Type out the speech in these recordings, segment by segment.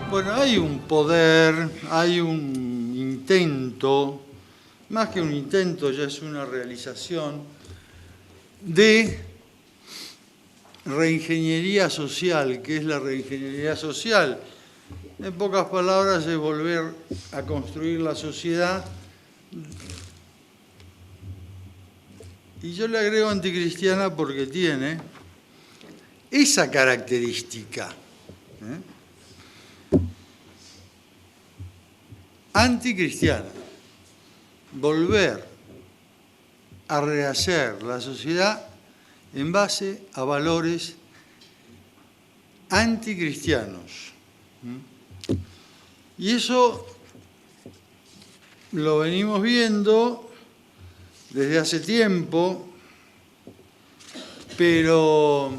Bueno, hay un poder, hay un intento, más que un intento, ya es una realización, de reingeniería social. ¿Qué es la reingeniería social? En pocas palabras, es volver a construir la sociedad. Y yo le agrego anticristiana porque tiene esa característica. Anticristiana, volver a rehacer la sociedad en base a valores anticristianos. Y eso lo venimos viendo desde hace tiempo, pero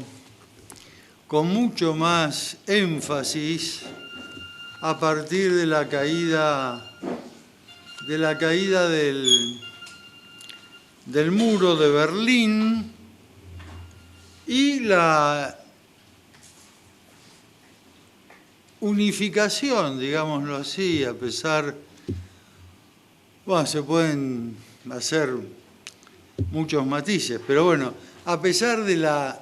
con mucho más énfasis a partir de la caída del muro de Berlín y la unificación, digámoslo así, a pesar, bueno, se pueden hacer muchos matices, pero bueno, a pesar de la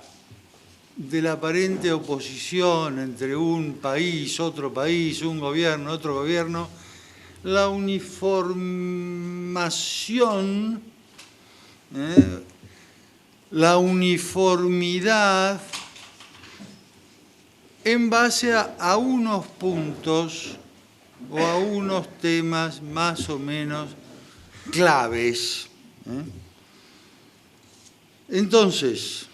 aparente oposición entre un país, un gobierno, otro gobierno, la uniformación, la uniformidad en base a unos puntos o a unos temas más o menos claves. Entonces,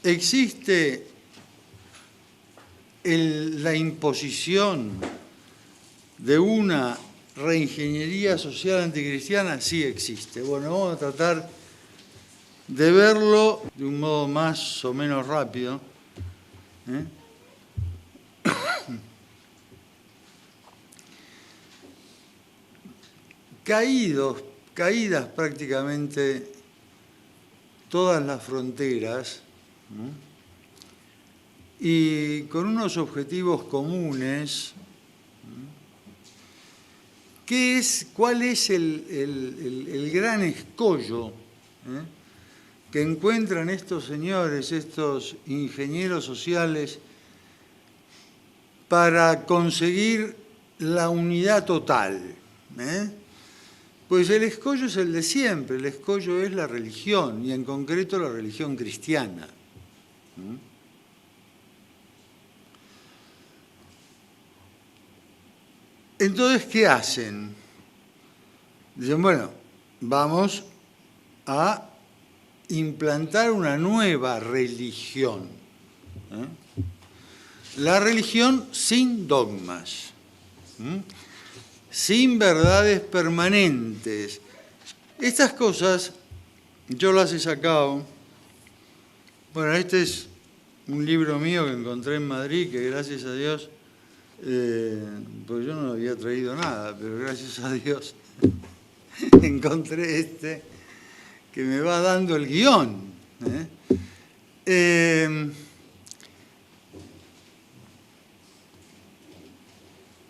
¿existe la imposición de una reingeniería social anticristiana? Sí existe. Bueno, vamos a tratar de verlo de un modo más o menos rápido. Caídas prácticamente todas las fronteras, y con unos objetivos comunes. ¿Cuál es el gran escollo que encuentran estos señores, estos ingenieros sociales, para conseguir la unidad total? Pues el escollo es el de siempre, el escollo es la religión, y en concreto la religión cristiana. Entonces, ¿qué hacen? Dicen, bueno, vamos a implantar una nueva religión. La religión sin dogmas, sin verdades permanentes. Estas cosas yo las he sacado. Bueno, este es un libro mío que encontré en Madrid, que gracias a Dios, pues yo no había traído nada, pero gracias a Dios encontré este que me va dando el guión.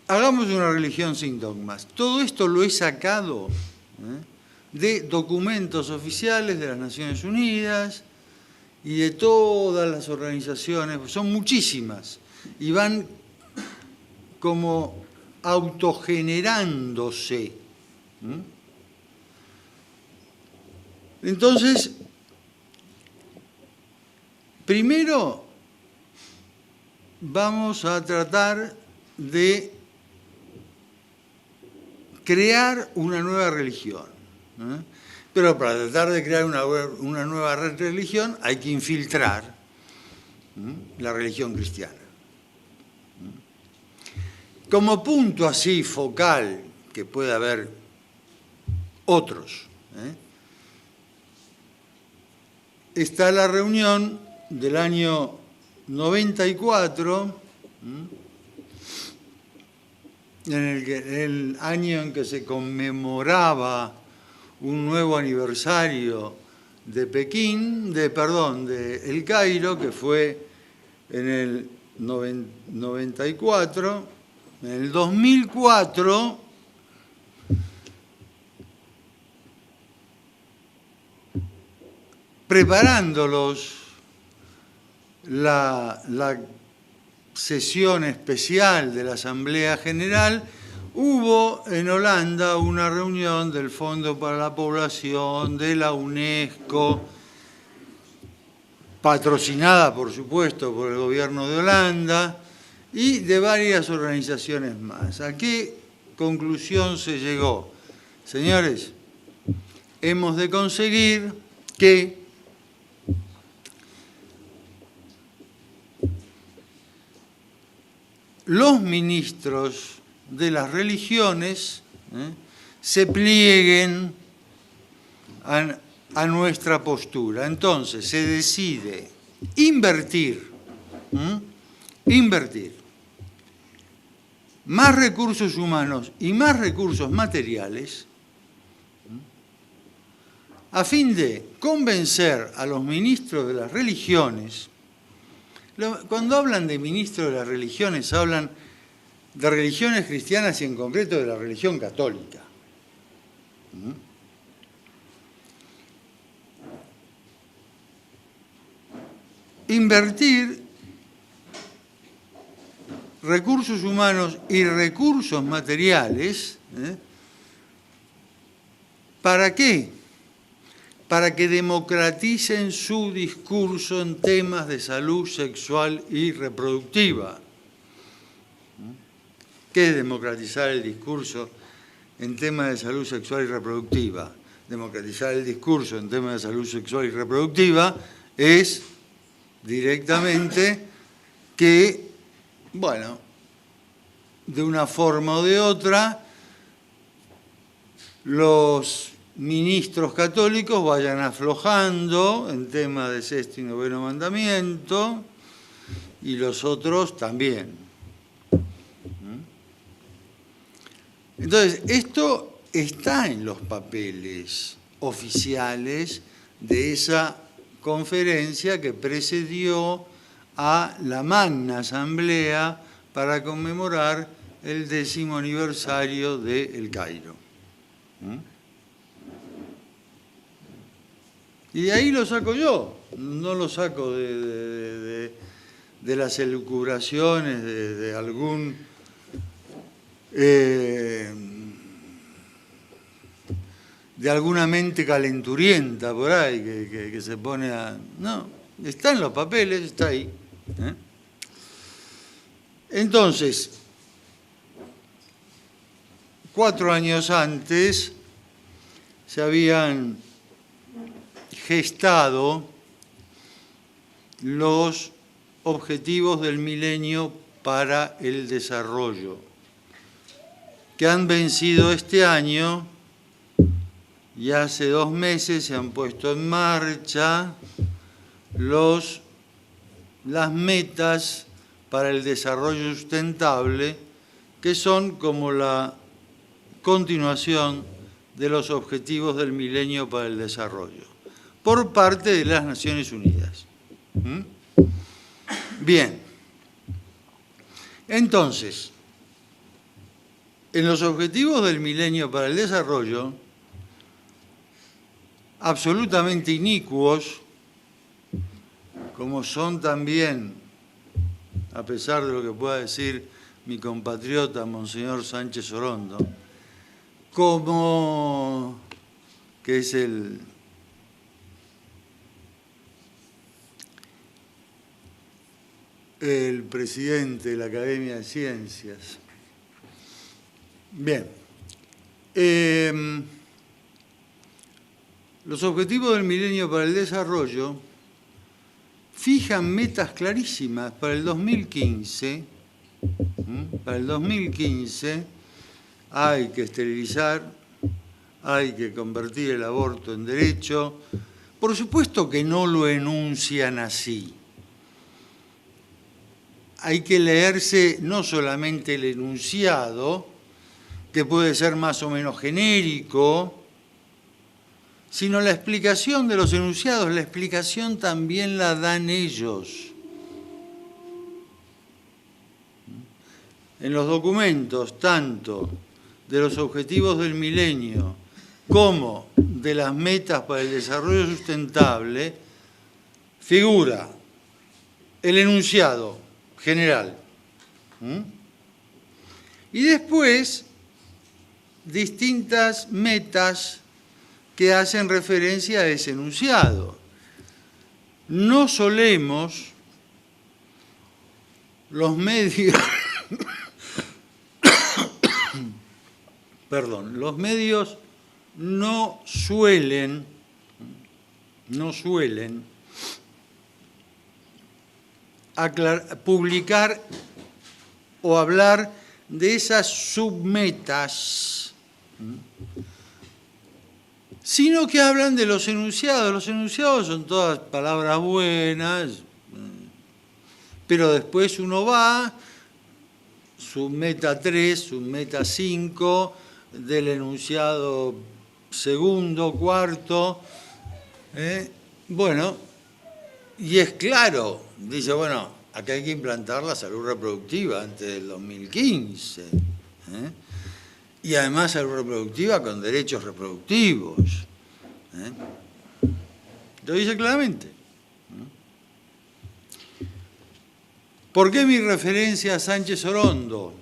Hagamos una religión sin dogmas. Todo esto lo he sacado de documentos oficiales de las Naciones Unidas y de todas las organizaciones, son muchísimas, y van como autogenerándose. Entonces, primero vamos a tratar de crear una nueva religión. pero para tratar de crear una nueva religión hay que infiltrar la religión cristiana. Como punto así focal, que puede haber otros, está la reunión del año 94, el año en que se conmemoraba un nuevo aniversario de Pekín, de El Cairo, que fue en el 94. En el 2004, preparándolos la sesión especial de la Asamblea General, hubo en Holanda una reunión del Fondo para la Población, de la UNESCO, patrocinada, por supuesto, por el gobierno de Holanda, y de varias organizaciones más. ¿A qué conclusión se llegó? Señores, hemos de conseguir que los ministros de las religiones se plieguen a nuestra postura. Entonces, se decide invertir más recursos humanos y más recursos materiales a fin de convencer a los ministros de las religiones. Cuando hablan de ministros de las religiones, hablan de religiones cristianas y en concreto de la religión católica. Invertir recursos humanos y recursos materiales, ¿para qué? Para que democraticen su discurso en temas de salud sexual y reproductiva. ¿Qué es democratizar el discurso en temas de salud sexual y reproductiva? Democratizar el discurso en temas de salud sexual y reproductiva es directamente que, bueno, de una forma o de otra, los ministros católicos vayan aflojando en temas de sexto y noveno mandamiento y los otros también. Entonces, esto está en los papeles oficiales de esa conferencia que precedió a la Magna Asamblea para conmemorar el 10º aniversario de El Cairo. Y de ahí lo saco yo, no lo saco de las elucubraciones de algún de alguna mente calenturienta por ahí que se pone a... No, está en los papeles, está ahí. Entonces, 4 años antes se habían gestado los objetivos del milenio para el desarrollo, que han vencido este año y hace 2 meses se han puesto en marcha las metas para el desarrollo sustentable, que son como la continuación de los objetivos del milenio para el desarrollo, por parte de las Naciones Unidas. Bien, entonces, en los objetivos del milenio para el desarrollo, absolutamente inicuos, como son también, a pesar de lo que pueda decir mi compatriota Monseñor Sánchez Orondo, como que es el presidente de la Academia de Ciencias. Bien. Los objetivos del milenio para el desarrollo fijan metas clarísimas para el 2015. Para el 2015 hay que esterilizar, hay que convertir el aborto en derecho. Por supuesto que no lo enuncian así. Hay que leerse no solamente el enunciado, que puede ser más o menos genérico, sino la explicación de los enunciados. La explicación también la dan ellos. En los documentos, tanto de los objetivos del milenio como de las metas para el desarrollo sustentable, figura el enunciado general. Y después, distintas metas que hacen referencia a ese enunciado. No solemos los medios, perdón, los medios no suelen publicar o hablar de esas submetas, sino que hablan de los enunciados. Los enunciados son todas palabras buenas, pero después uno va, submeta 3, submeta 5, del enunciado segundo, cuarto, bueno, y es claro, dice, bueno, acá hay que implantar la salud reproductiva antes del 2015, y además salud reproductiva con derechos reproductivos. Lo dice claramente. ¿Por qué mi referencia a Sánchez Orondo?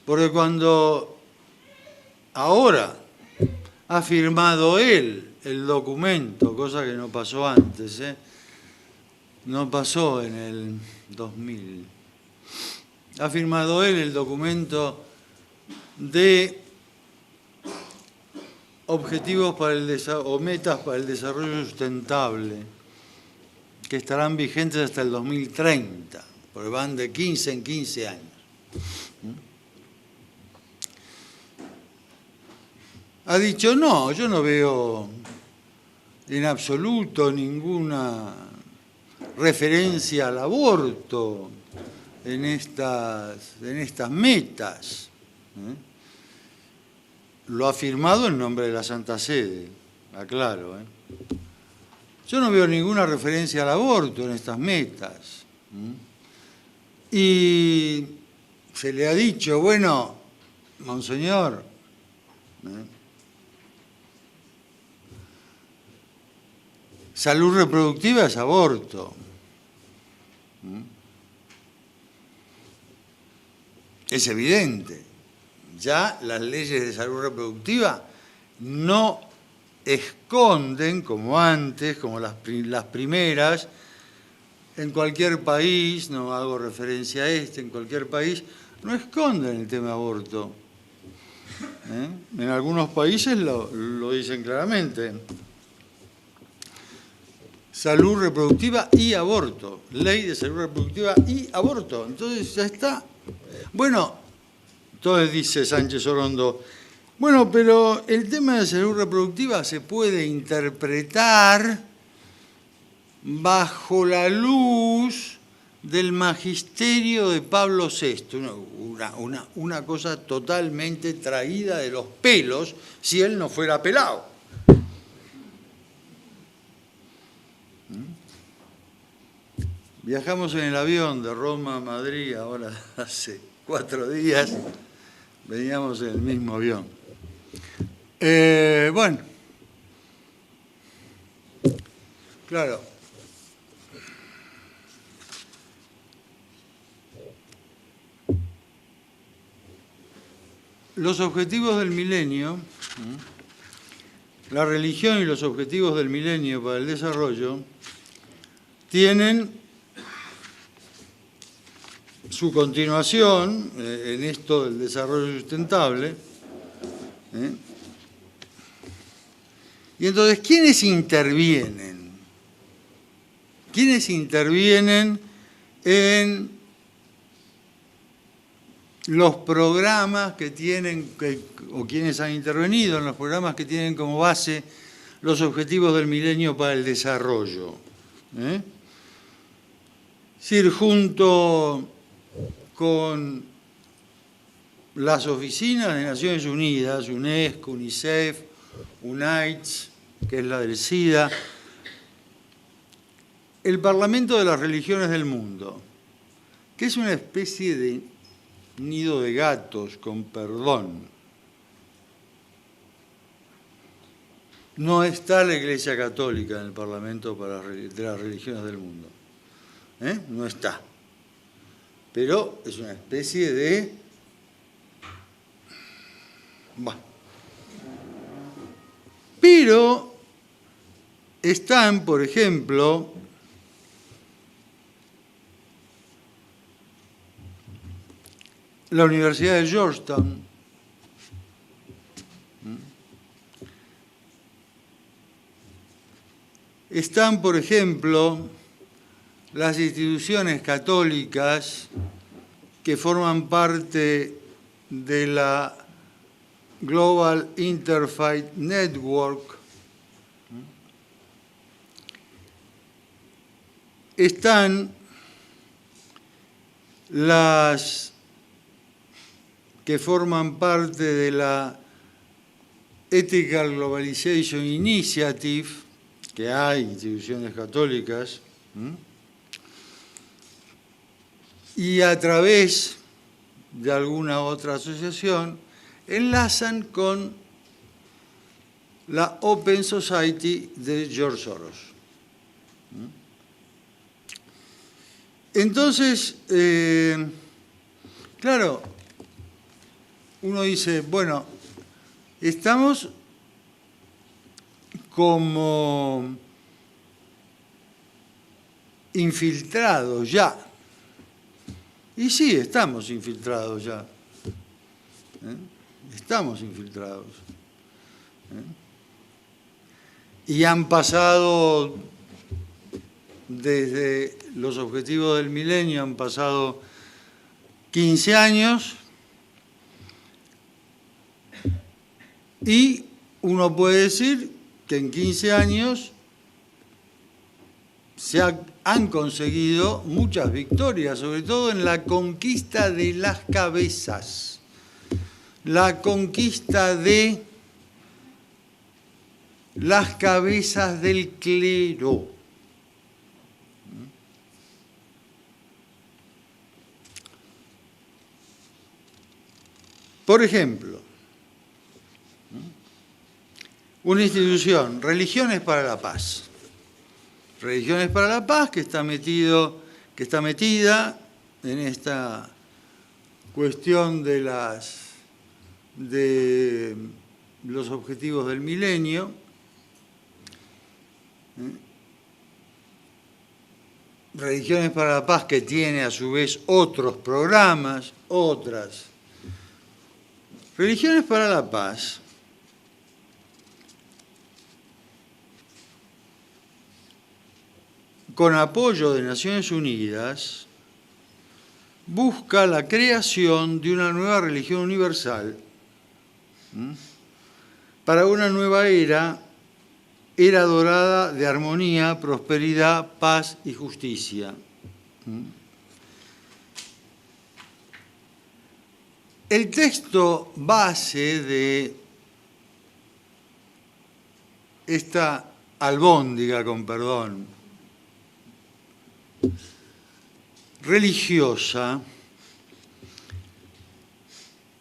Porque cuando ahora ha firmado él el documento, cosa que no pasó antes, no pasó en el 2000, ha firmado él el documento de objetivos para el o metas para el desarrollo sustentable, que estarán vigentes hasta el 2030, porque van de 15 en 15 años. Ha dicho, no, yo no veo en absoluto ninguna referencia al aborto en estas metas. Lo ha firmado en nombre de la Santa Sede, aclaro. Yo no veo ninguna referencia al aborto en estas metas. Y se le ha dicho, bueno, monseñor, salud reproductiva es aborto. Es evidente. Ya las leyes de salud reproductiva no esconden, como antes, como las primeras, en cualquier país, no hago referencia a en cualquier país, no esconden el tema aborto. En algunos países lo dicen claramente. Salud reproductiva y aborto. Ley de salud reproductiva y aborto. Entonces ya está. Bueno, entonces dice Sánchez Orondo, bueno, pero el tema de salud reproductiva se puede interpretar bajo la luz del magisterio de Pablo VI. Una cosa totalmente traída de los pelos si él no fuera pelado. Viajamos en el avión de Roma a Madrid, ahora hace 4 días, veníamos en el mismo avión. Bueno, claro. Los objetivos del milenio, la religión y los objetivos del milenio para el desarrollo, tienen su continuación en esto del desarrollo sustentable, Y entonces, ¿quiénes intervienen? ¿Quiénes intervienen en los programas que tienen, o quienes han intervenido en los programas que tienen como base los objetivos del milenio para el desarrollo? Es decir, junto con las oficinas de Naciones Unidas, UNESCO, UNICEF, UNAIDS, que es la del SIDA, el Parlamento de las Religiones del Mundo, que es una especie de nido de gatos, con perdón. No está la Iglesia Católica en el Parlamento de las Religiones del Mundo. No está. Pero es una especie de... Bueno. Pero están, por ejemplo, la Universidad de Georgetown, están, por ejemplo, las instituciones católicas que forman parte de la Global Interfaith Network, están las que forman parte de la Ethical Globalization Initiative, que hay instituciones católicas, y a través de alguna otra asociación enlazan con la Open Society de George Soros. Entonces, claro, uno dice, bueno, estamos como infiltrados ya. Y sí, estamos infiltrados ya. Estamos infiltrados. Y han pasado, desde los objetivos del milenio, han pasado 15 años, y uno puede decir que en 15 años han conseguido muchas victorias, sobre todo en la conquista de las cabezas, la conquista de las cabezas del clero. Por ejemplo, una institución, Religiones para la Paz. Religiones para la Paz, que está metida en esta cuestión de los objetivos del milenio. Religiones para la Paz, que tiene a su vez otros programas, otras. Religiones para la Paz con apoyo de Naciones Unidas, busca la creación de una nueva religión universal para una nueva era dorada de armonía, prosperidad, paz y justicia. El texto base de esta albóndiga, con perdón, religiosa,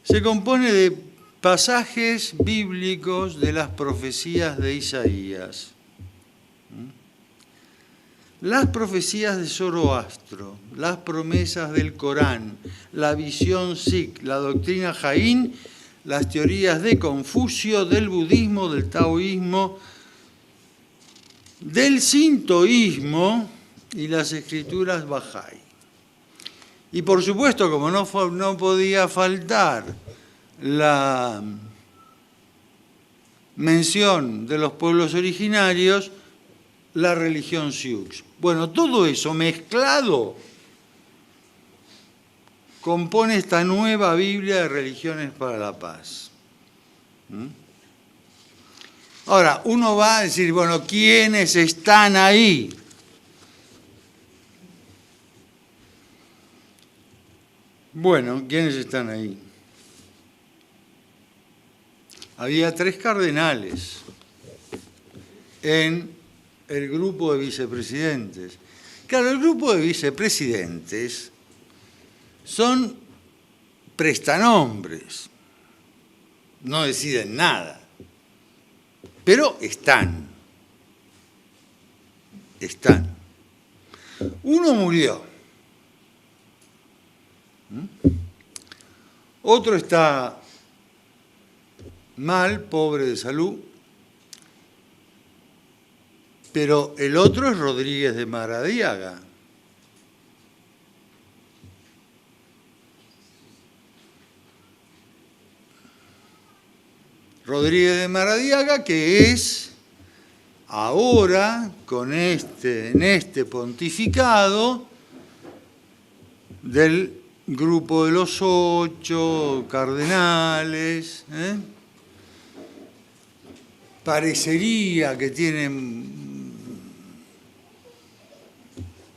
se compone de pasajes bíblicos de las profecías de Isaías, las profecías de Zoroastro, las promesas del Corán, la visión Sikh, la doctrina Jaín, las teorías de Confucio, del budismo, del taoísmo, del sintoísmo y las escrituras Bahá'í. Y por supuesto, como no podía faltar la mención de los pueblos originarios, la religión Sioux. Bueno, todo eso mezclado compone esta nueva Biblia de religiones para la paz. Ahora, uno va a decir, bueno, ¿quiénes están ahí? Bueno, ¿quiénes están ahí? Había 3 cardenales en el grupo de vicepresidentes. Claro, el grupo de vicepresidentes son prestanombres, no deciden nada, pero están. Uno murió, otro está mal, pobre de salud, pero el otro es Rodríguez de Maradiaga. Rodríguez de Maradiaga, que es ahora, en este pontificado, del grupo de los 8 cardenales, parecería que tienen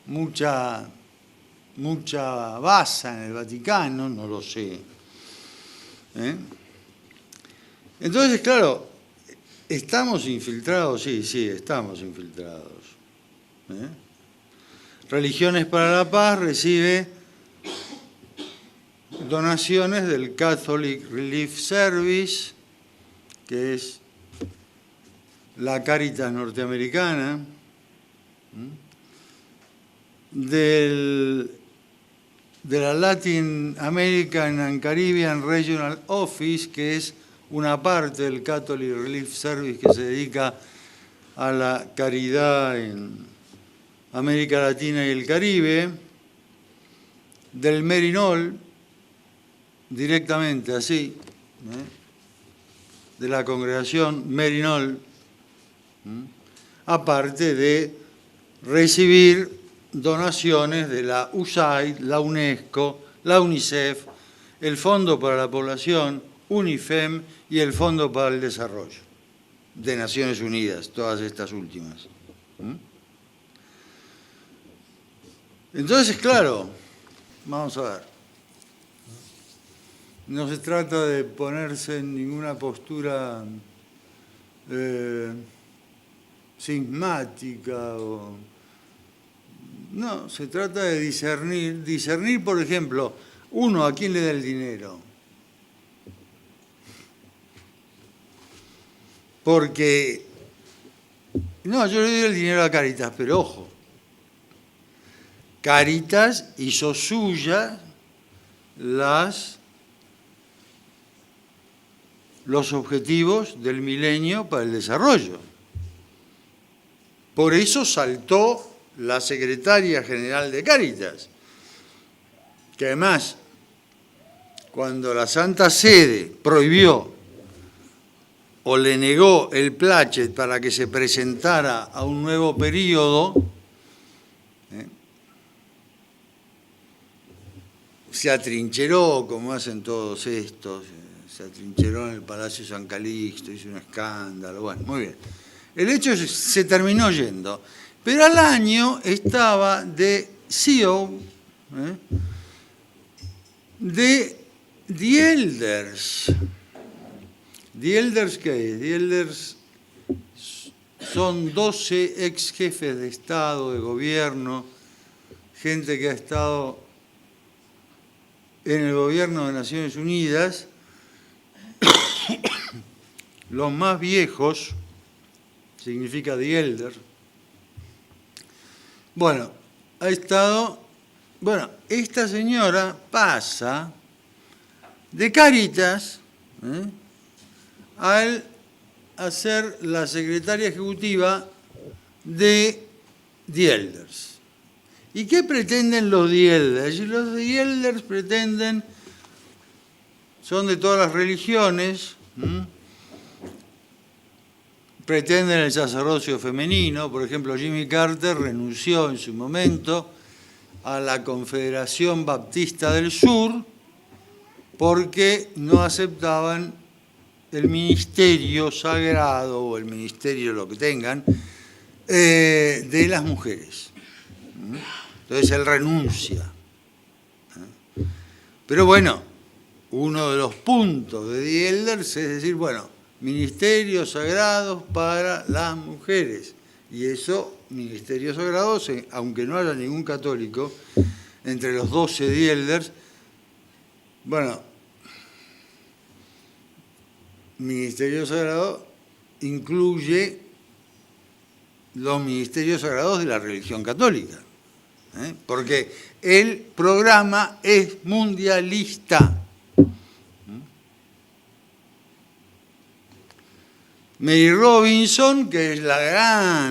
mucha base en el Vaticano, no lo sé. Entonces, claro, ¿estamos infiltrados? Sí, estamos infiltrados. Religiones para la Paz recibe donaciones del Catholic Relief Service, que es la Cáritas norteamericana, de la Latin American and Caribbean Regional Office, que es una parte del Catholic Relief Service que se dedica a la caridad en América Latina y el Caribe, del Merinol, directamente así, de la congregación Merinol, aparte de recibir donaciones de la USAID, la UNESCO, la UNICEF, el Fondo para la Población, UNIFEM y el Fondo para el Desarrollo de Naciones Unidas, todas estas últimas. Entonces, claro, vamos a ver. No se trata de ponerse en ninguna postura sismática no, se trata de discernir, por ejemplo, uno a quién le da el dinero. Porque, no, yo le doy el dinero a Cáritas, pero ojo, Cáritas hizo suyas los objetivos del milenio para el desarrollo. Por eso saltó la secretaria general de Cáritas, que además, cuando la Santa Sede prohibió o le negó el plácet para que se presentara a un nuevo periodo, se atrincheró, como hacen todos estos, se atrincheró en el Palacio San Calixto, hizo un escándalo, bueno, muy bien. El hecho es que se terminó yendo, pero al año estaba de CEO de The Elders. ¿The Elders qué es? The Elders son 12 ex jefes de Estado, de gobierno, gente que ha estado en el gobierno de Naciones Unidas, los más viejos, significa The Elder. Bueno, ha estado, esta señora pasa de Cáritas al ser la secretaria ejecutiva de The Elders. ¿Y qué pretenden los The Elders? Los The Elders pretenden, son de todas las religiones, pretenden el sacerdocio femenino. Por ejemplo, Jimmy Carter renunció en su momento a la Confederación Baptista del Sur porque no aceptaban el ministerio sagrado o el ministerio, lo que tengan, de las mujeres. Entonces él renuncia. Pero bueno, uno de los puntos de Die Elders es decir, bueno, ministerios sagrados para las mujeres. Y eso, ministerios sagrados, aunque no haya ningún católico, entre los 12 Die Elders, bueno, ministerio sagrado incluye los ministerios sagrados de la religión católica, porque el programa es mundialista. Mary Robinson, que es la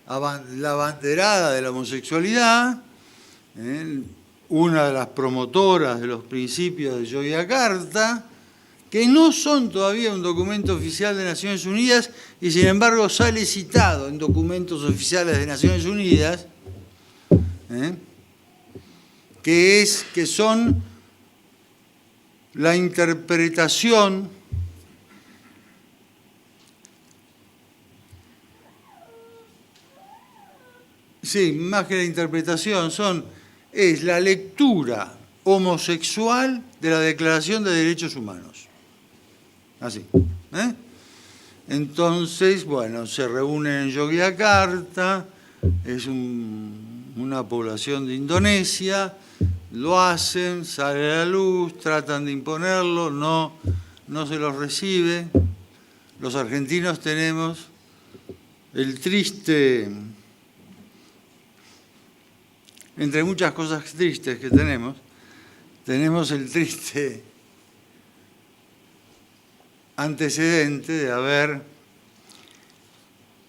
abanderada de la homosexualidad, una de las promotoras de los principios de Yogyakarta, que no son todavía un documento oficial de Naciones Unidas y sin embargo sale citado en documentos oficiales de Naciones Unidas, que son la interpretación más que la interpretación, es la lectura homosexual de la Declaración de Derechos Humanos. Así. Entonces, bueno, se reúnen en Yogyakarta, es una población de Indonesia, lo hacen, sale a la luz, tratan de imponerlo, no se los recibe. Los argentinos tenemos el triste, entre muchas cosas tristes que tenemos el triste antecedente de haber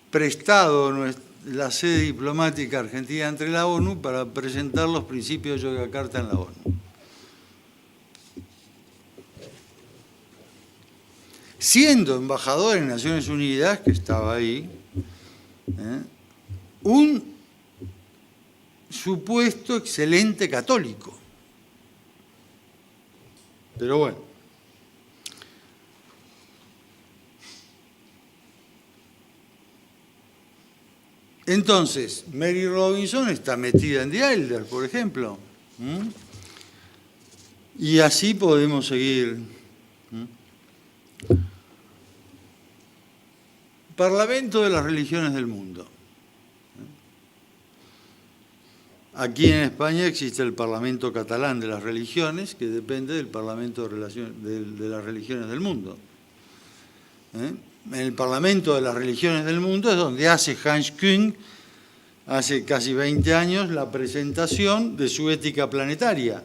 prestado la sede diplomática argentina ante la ONU para presentar los principios de Yogyakarta en la ONU. Siendo embajador en Naciones Unidas, que estaba ahí, un supuesto excelente católico. Pero bueno. Entonces, Mary Robinson está metida en Die Elders, por ejemplo. Y así podemos seguir. Parlamento de las religiones del mundo. Aquí en España existe el Parlamento Catalán de las Religiones, que depende del Parlamento de las Religiones del Mundo. En el Parlamento de las Religiones del Mundo es donde hace Hans Küng, hace casi 20 años, la presentación de su ética planetaria.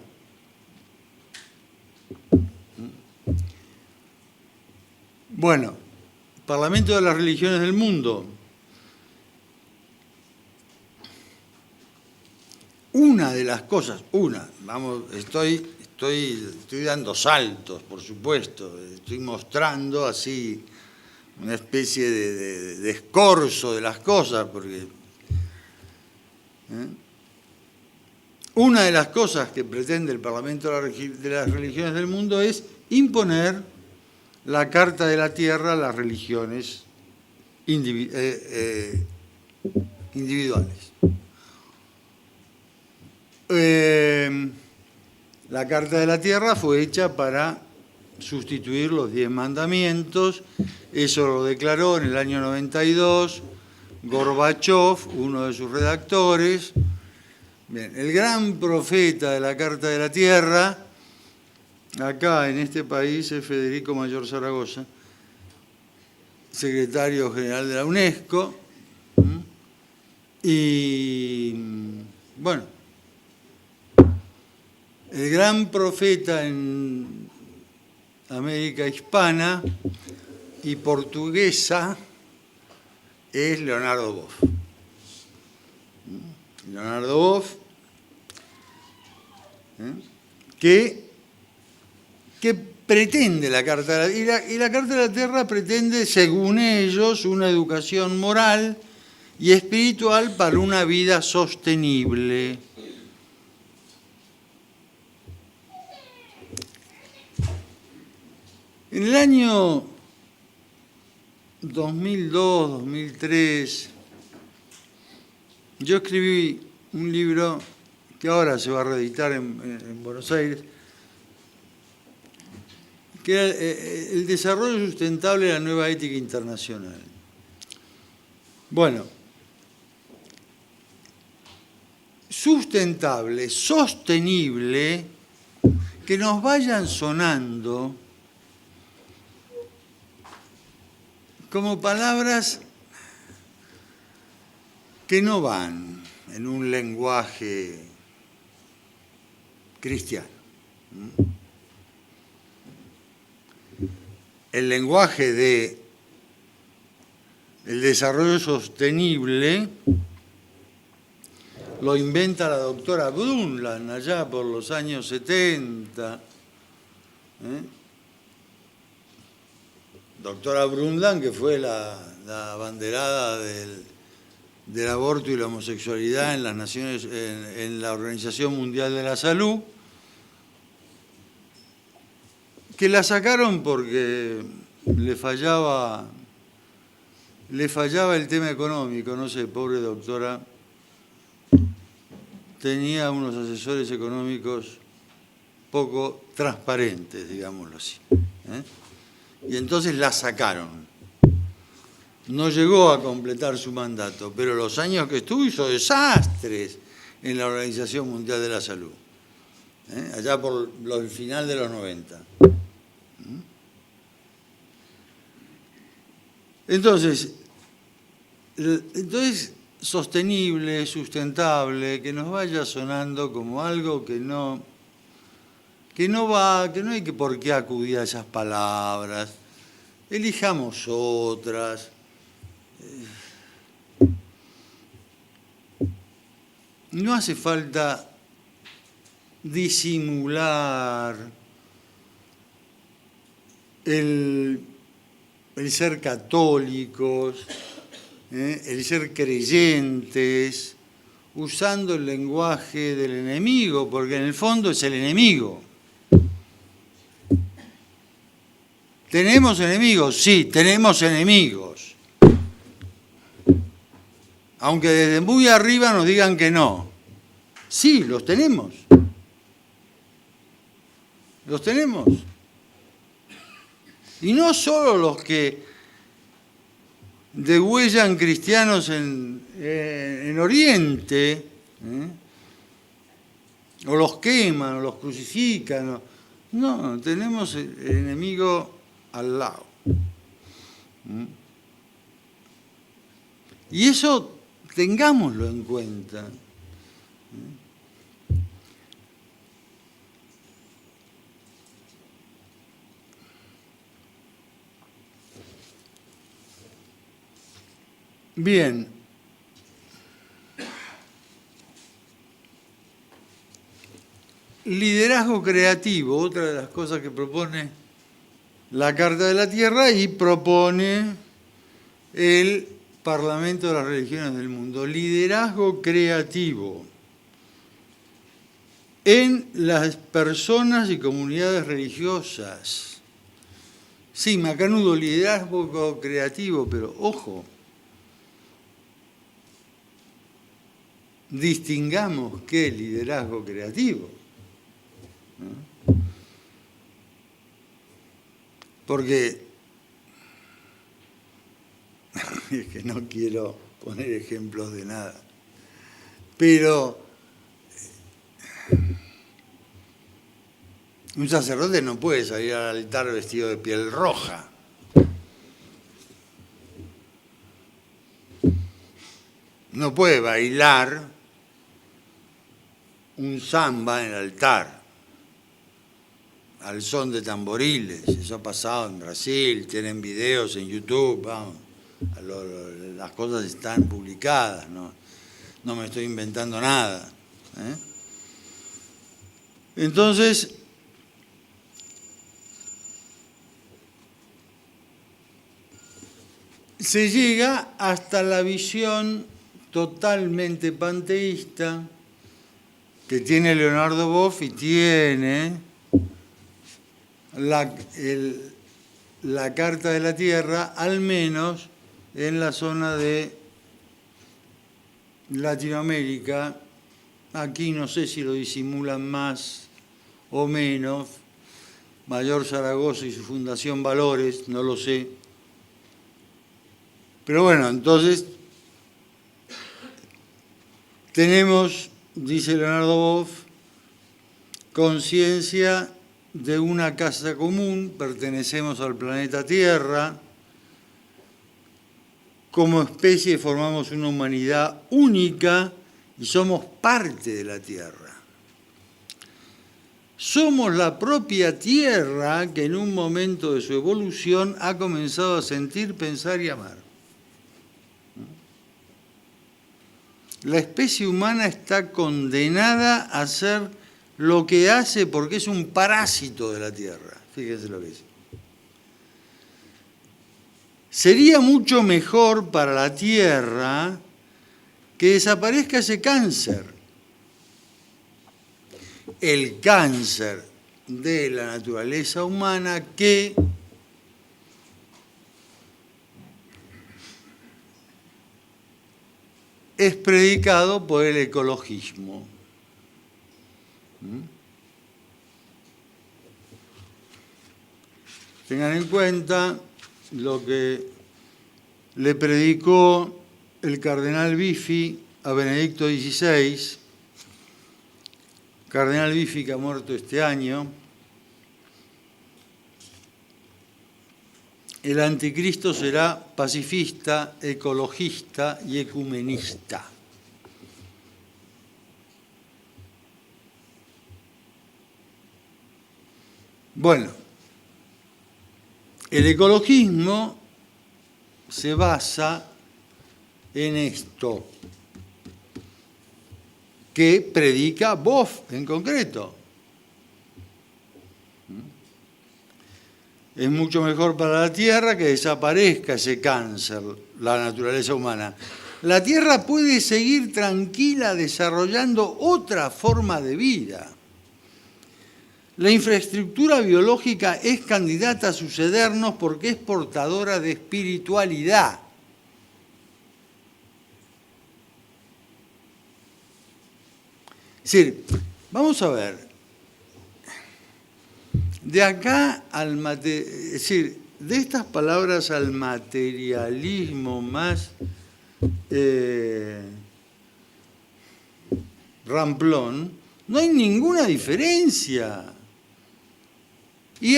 Bueno, Parlamento de las Religiones del Mundo. Una de las cosas, estoy dando saltos, por supuesto, estoy mostrando así una especie de escorzo de las cosas, porque una de las cosas que pretende el Parlamento de las Religiones del Mundo es imponer la Carta de la Tierra a las religiones individuales. La Carta de la Tierra fue hecha para sustituir los 10 mandamientos, eso lo declaró en el año 92 Gorbachov, uno de sus redactores. Bien, el gran profeta de la Carta de la Tierra, acá en este país, es Federico Mayor Zaragoza, secretario general de la UNESCO, y bueno, el gran profeta en América hispana y portuguesa es Leonardo Boff. Leonardo Boff, que pretende la Carta de la Carta de la Tierra pretende, según ellos, una educación moral y espiritual para una vida sostenible. En el año 2002, 2003, yo escribí un libro que ahora se va a reeditar en Buenos Aires, que era El desarrollo sustentable de la nueva ética internacional. Bueno, sustentable, sostenible, que nos vayan sonando como palabras que no van en un lenguaje cristiano. El lenguaje del desarrollo sostenible lo inventa la doctora Brundtland allá por los años 70. Doctora Brundtland, que fue la abanderada del aborto y la homosexualidad en las Naciones, en la Organización Mundial de la Salud, que la sacaron porque le fallaba el tema económico, no sé, pobre doctora, tenía unos asesores económicos poco transparentes, digámoslo así. Y entonces la sacaron. No llegó a completar su mandato, pero los años que estuvo hizo desastres en la Organización Mundial de la Salud, allá por el final de los 90. Entonces, sostenible, sustentable, que nos vaya sonando como algo que no hay que por qué acudir a esas palabras, elijamos otras. No hace falta disimular el ser católicos, el ser creyentes, usando el lenguaje del enemigo, porque en el fondo es el enemigo. ¿Tenemos enemigos? Sí, tenemos enemigos. Aunque desde muy arriba nos digan que no. Sí, los tenemos. Los tenemos. Y no solo los que degüellan cristianos en Oriente, o los queman, o los crucifican. No, tenemos el enemigo al lado. Y eso tengámoslo en cuenta. Bien. Liderazgo creativo, otra de las cosas que propone la Carta de la Tierra y propone el Parlamento de las Religiones del Mundo. Liderazgo creativo en las personas y comunidades religiosas. Sí, macanudo, liderazgo creativo, pero ojo, distingamos qué es liderazgo creativo. Porque es que no quiero poner ejemplos de nada, pero un sacerdote no puede salir al altar vestido de piel roja. No puede bailar un samba en el altar al son de tamboriles. Eso ha pasado en Brasil, tienen videos en YouTube, vamos, las cosas están publicadas, no me estoy inventando nada. Entonces, se llega hasta la visión totalmente panteísta que tiene Leonardo Boff y tiene la Carta de la Tierra, al menos en la zona de Latinoamérica. Aquí no sé si lo disimulan más o menos. Mayor Zaragoza y su Fundación Valores, no lo sé. Pero bueno, entonces tenemos, dice Leonardo Boff, conciencia de una casa común, pertenecemos al planeta Tierra, como especie formamos una humanidad única y somos parte de la Tierra. Somos la propia Tierra que en un momento de su evolución ha comenzado a sentir, pensar y amar. La especie humana está condenada a hacer lo que hace porque es un parásito de la Tierra. Fíjense lo que es. Sería mucho mejor para la Tierra que desaparezca ese cáncer. El cáncer de la naturaleza humana que es predicado por el ecologismo. Tengan en cuenta lo que le predicó el cardenal Biffi a Benedicto XVI, cardenal Biffi que ha muerto este año. El anticristo será pacifista, ecologista y ecumenista. Bueno, el ecologismo se basa en esto que predica Boff en concreto. Es mucho mejor para la Tierra que desaparezca ese cáncer, la naturaleza humana. La Tierra puede seguir tranquila desarrollando otra forma de vida. La infraestructura biológica es candidata a sucedernos porque es portadora de espiritualidad. Es decir, vamos a ver, de acá al es decir, de estas palabras al materialismo más ramplón, no hay ninguna diferencia. Y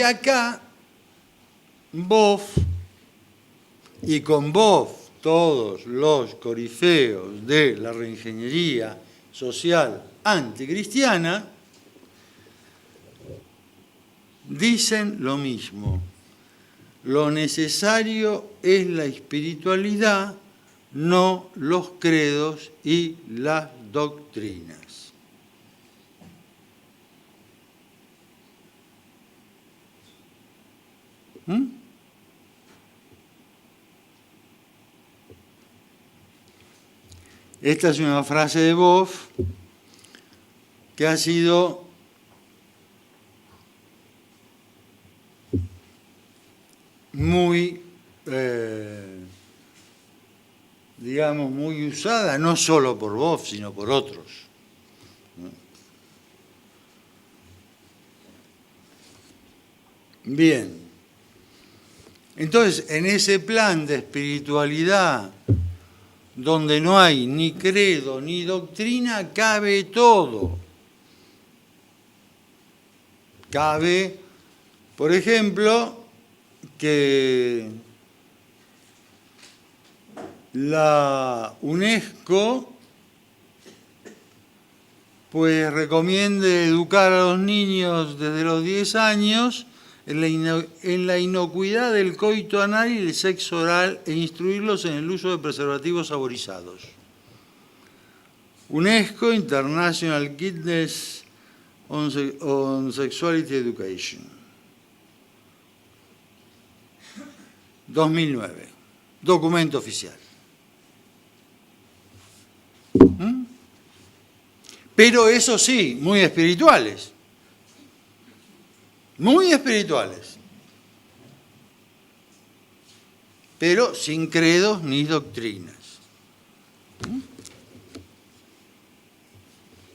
acá, Boff, y con Boff todos los corifeos de la reingeniería social anticristiana, dicen lo mismo. Lo necesario es la espiritualidad, no los credos y las doctrinas. Esta es una frase de Boff que ha sido muy, digamos, muy usada, no solo por Boff, sino por otros. Bien. Entonces, en ese plan de espiritualidad, donde no hay ni credo ni doctrina, cabe todo. Cabe, por ejemplo, que la UNESCO pues recomiende educar a los niños desde los 10 años en la inocuidad del coito anal y el sexo oral e instruirlos en el uso de preservativos saborizados. UNESCO, International Guidance on Sexuality Education. 2009. documento oficial. Pero eso sí, muy espirituales. Muy espirituales. Pero sin credos ni doctrinas.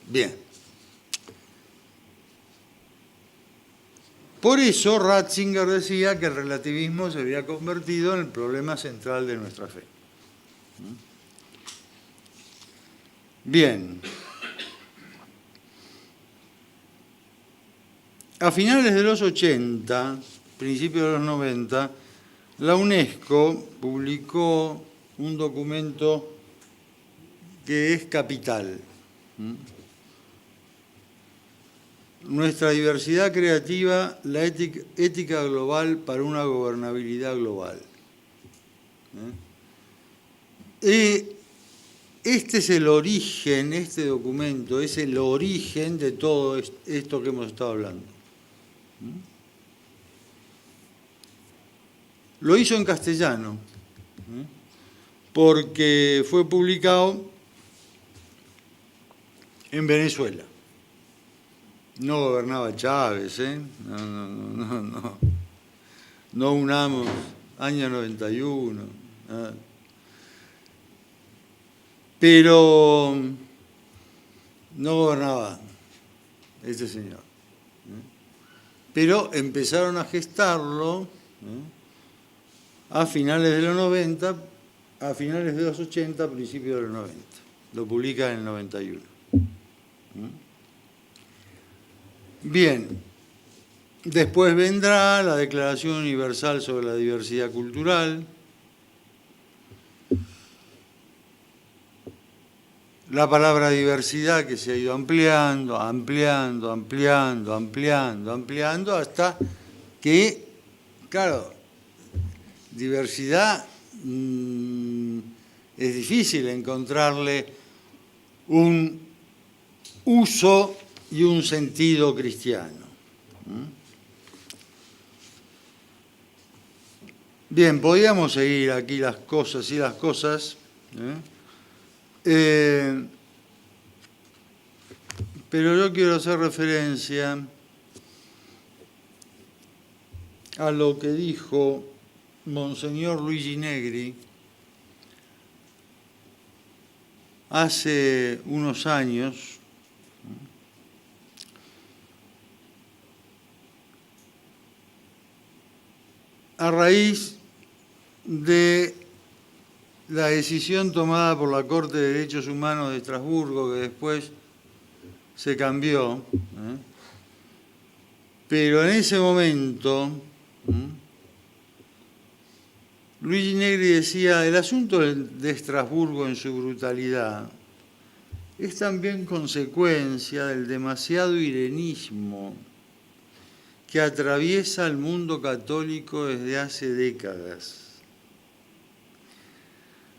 Bien. Por eso Ratzinger decía que el relativismo se había convertido en el problema central de nuestra fe. Bien. A finales de los 80, principios de los 90, la UNESCO publicó un documento que es capital. Nuestra diversidad creativa, la ética global para una gobernabilidad global. Este es el origen, este documento es el origen de todo esto que hemos estado hablando. Lo hizo en castellano, porque fue publicado en Venezuela. No gobernaba Chávez, No unamos, año 91. Pero no gobernaba este señor. Pero empezaron a gestarlo a finales de los 90, a finales de los 80, principios de los 90. Lo publica en el 91. Bien, después vendrá la Declaración Universal sobre la Diversidad Cultural, la palabra diversidad que se ha ido ampliando, hasta que, claro, diversidad es difícil encontrarle un uso y un sentido cristiano. Bien, podríamos seguir aquí las cosas y las cosas, pero yo quiero hacer referencia a lo que dijo Monseñor Luigi Negri hace unos años, a raíz de la decisión tomada por la Corte de Derechos Humanos de Estrasburgo, que después se cambió, pero en ese momento Luigi Negri decía: el asunto de Estrasburgo en su brutalidad es también consecuencia del demasiado irenismo que atraviesa el mundo católico desde hace décadas,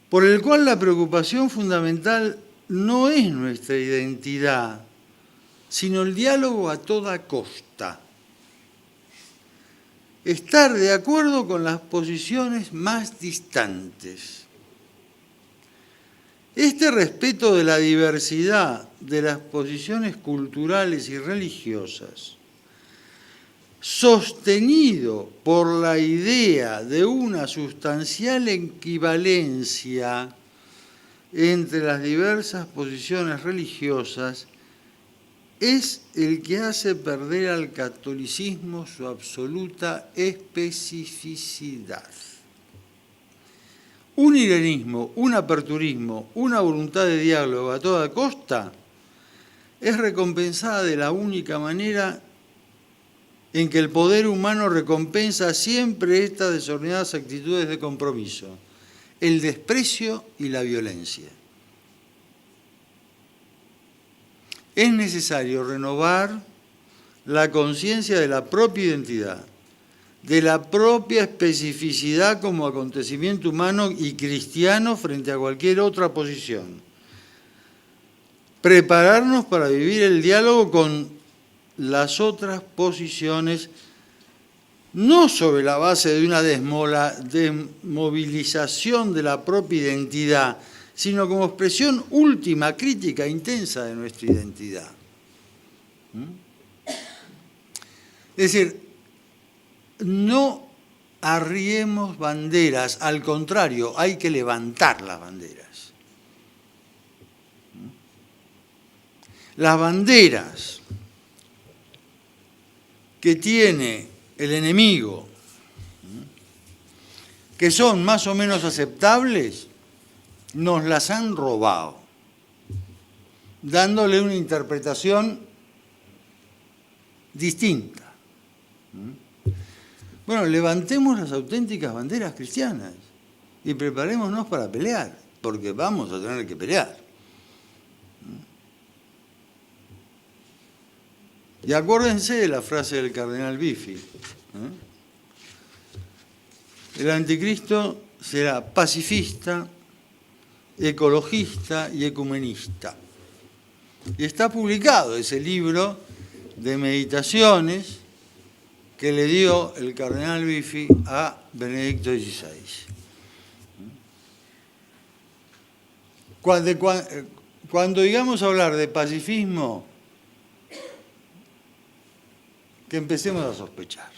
por el cual la preocupación fundamental no es nuestra identidad, sino el diálogo a toda costa. Estar de acuerdo con las posiciones más distantes. Este respeto de la diversidad de las posiciones culturales y religiosas, sostenido por la idea de una sustancial equivalencia entre las diversas posiciones religiosas, es el que hace perder al catolicismo su absoluta especificidad. Un irenismo, un aperturismo, una voluntad de diálogo a toda costa es recompensada de la única manera en que el poder humano recompensa siempre estas desordenadas actitudes de compromiso: el desprecio y la violencia. Es necesario renovar la conciencia de la propia identidad, de la propia especificidad como acontecimiento humano y cristiano frente a cualquier otra posición. Prepararnos para vivir el diálogo con las otras posiciones no sobre la base de una desmovilización de la propia identidad, sino como expresión última, crítica, intensa de nuestra identidad. Es decir, no arriemos banderas, al contrario, hay que levantar las banderas. Las banderas que tiene el enemigo, que son más o menos aceptables, nos las han robado, dándole una interpretación distinta. Bueno, levantemos las auténticas banderas cristianas y preparémonos para pelear, porque vamos a tener que pelear. Y acuérdense de la frase del cardenal Biffi. El anticristo será pacifista, ecologista y ecumenista. Y está publicado ese libro de meditaciones que le dio el cardenal Biffi a Benedicto XVI. Cuando digamos hablar de pacifismo, que empecemos a sospechar.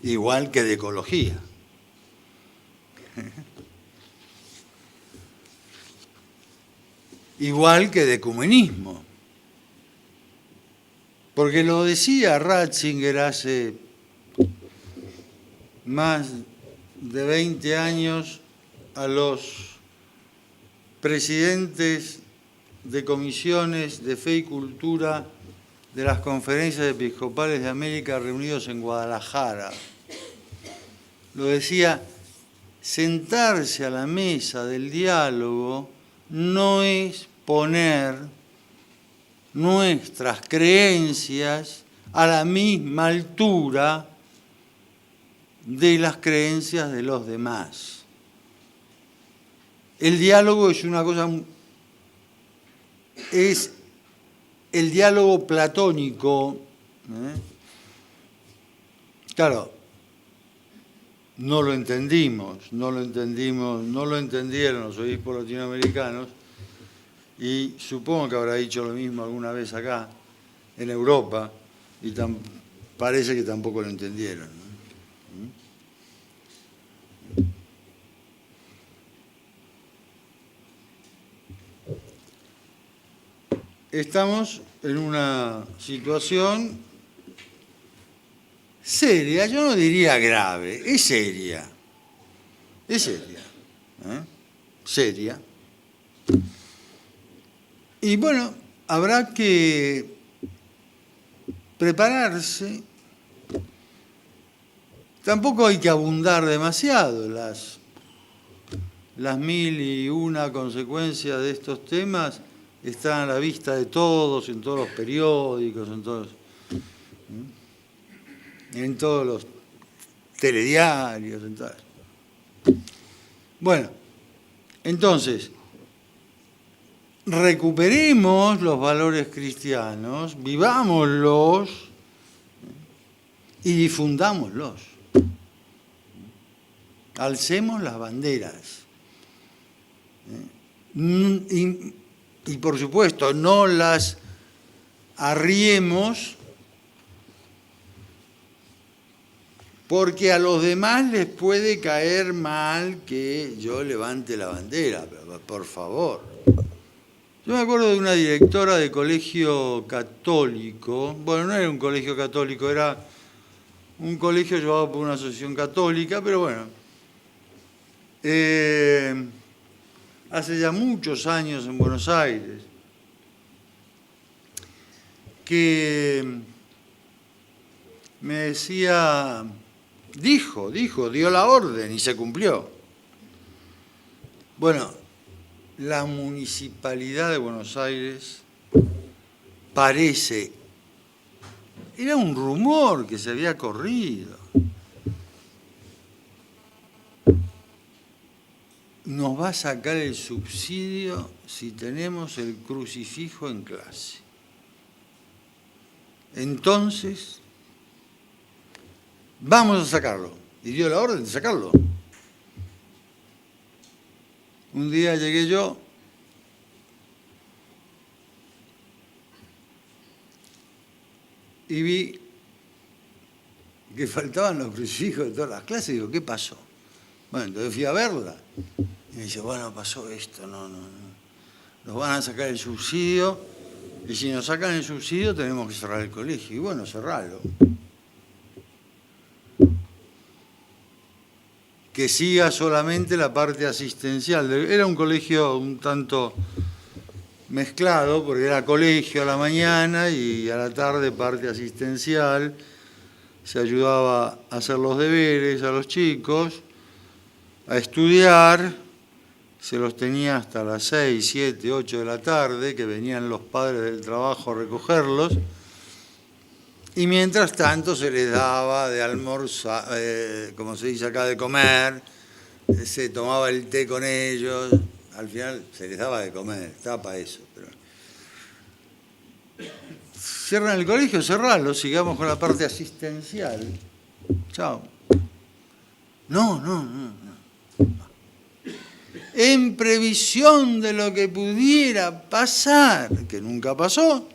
Igual que de ecología. Igual que de ecumenismo. Porque lo decía Ratzinger hace más de 20 años a los presidentes de comisiones de fe y cultura de las conferencias episcopales de América reunidos en Guadalajara. Lo decía, sentarse a la mesa del diálogo no es poner nuestras creencias a la misma altura de las creencias de los demás. El diálogo es una cosa, es el diálogo platónico. Claro, no lo entendimos, no lo entendieron los obispos latinoamericanos, y supongo que habrá dicho lo mismo alguna vez acá, en Europa, y parece que tampoco lo entendieron, ¿no? Estamos en una situación seria, yo no diría grave, es seria. Es seria. Seria. Y bueno, habrá que prepararse. Tampoco hay que abundar demasiado. Las 1001 consecuencias de estos temas están a la vista de todos, en todos los periódicos, en todos los telediarios, en todo. Bueno, entonces, recuperemos los valores cristianos, vivámoslos y difundámoslos. Alcemos las banderas. Y por supuesto, no las arriemos porque a los demás les puede caer mal que yo levante la bandera, pero por favor. Yo me acuerdo de una directora de colegio católico, bueno, no era un colegio católico, era un colegio llevado por una asociación católica, pero bueno, hace ya muchos años en Buenos Aires, que me decía, dijo, dio la orden y se cumplió. Bueno, la Municipalidad de Buenos Aires parece, era un rumor que se había corrido, nos va a sacar el subsidio si tenemos el crucifijo en clase. Entonces, vamos a sacarlo. Y dio la orden de sacarlo. Un día llegué yo y vi que faltaban los crucifijos de todas las clases. Digo, ¿qué pasó? Bueno, entonces fui a verla. Y me dice, bueno, pasó esto, no. Nos van a sacar el subsidio, y si nos sacan el subsidio tenemos que cerrar el colegio. Y bueno, cerrarlo. Que siga solamente la parte asistencial. Era un colegio un tanto mezclado, porque era colegio a la mañana y a la tarde parte asistencial. Se ayudaba a hacer los deberes a los chicos, a estudiar. Se los tenía hasta las 6, 7, 8 de la tarde, que venían los padres del trabajo a recogerlos. Y mientras tanto se les daba de almorzar, como se dice acá, de comer, se tomaba el té con ellos, al final se les daba de comer, estaba para eso. Pero... Cierran el colegio, cerrarlo, sigamos con la parte asistencial. Chao. No. En previsión de lo que pudiera pasar, que nunca pasó,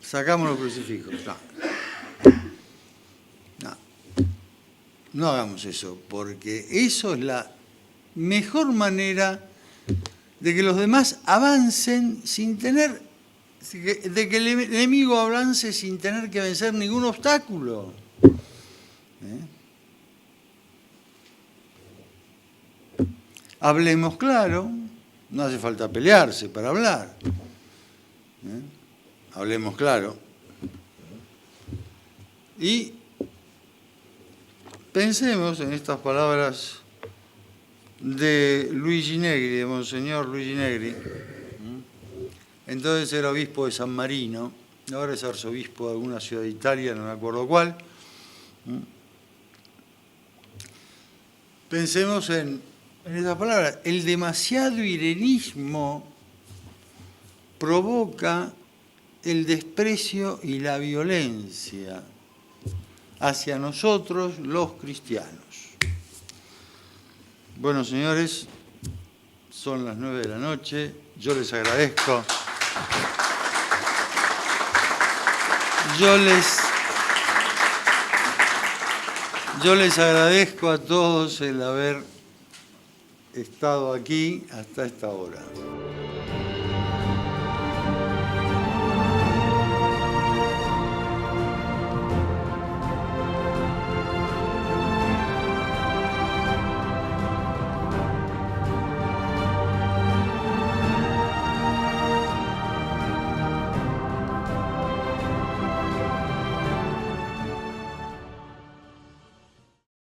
sacamos los crucifijos. No hagamos eso, porque eso es la mejor manera de que los demás avancen sin tener, de que el enemigo avance sin tener que vencer ningún obstáculo. Hablemos claro, no hace falta pelearse para hablar. Hablemos claro. Y pensemos en estas palabras de Luigi Negri, de Monseñor Luigi Negri. Entonces era obispo de San Marino, ahora es arzobispo de alguna ciudad de Italia, no me acuerdo cuál. Pensemos en esas palabras. El demasiado irenismo provoca el desprecio y la violencia hacia nosotros los cristianos. Bueno, señores, son las 9 de la noche, yo les agradezco. Yo les agradezco a todos el haber estado aquí hasta esta hora.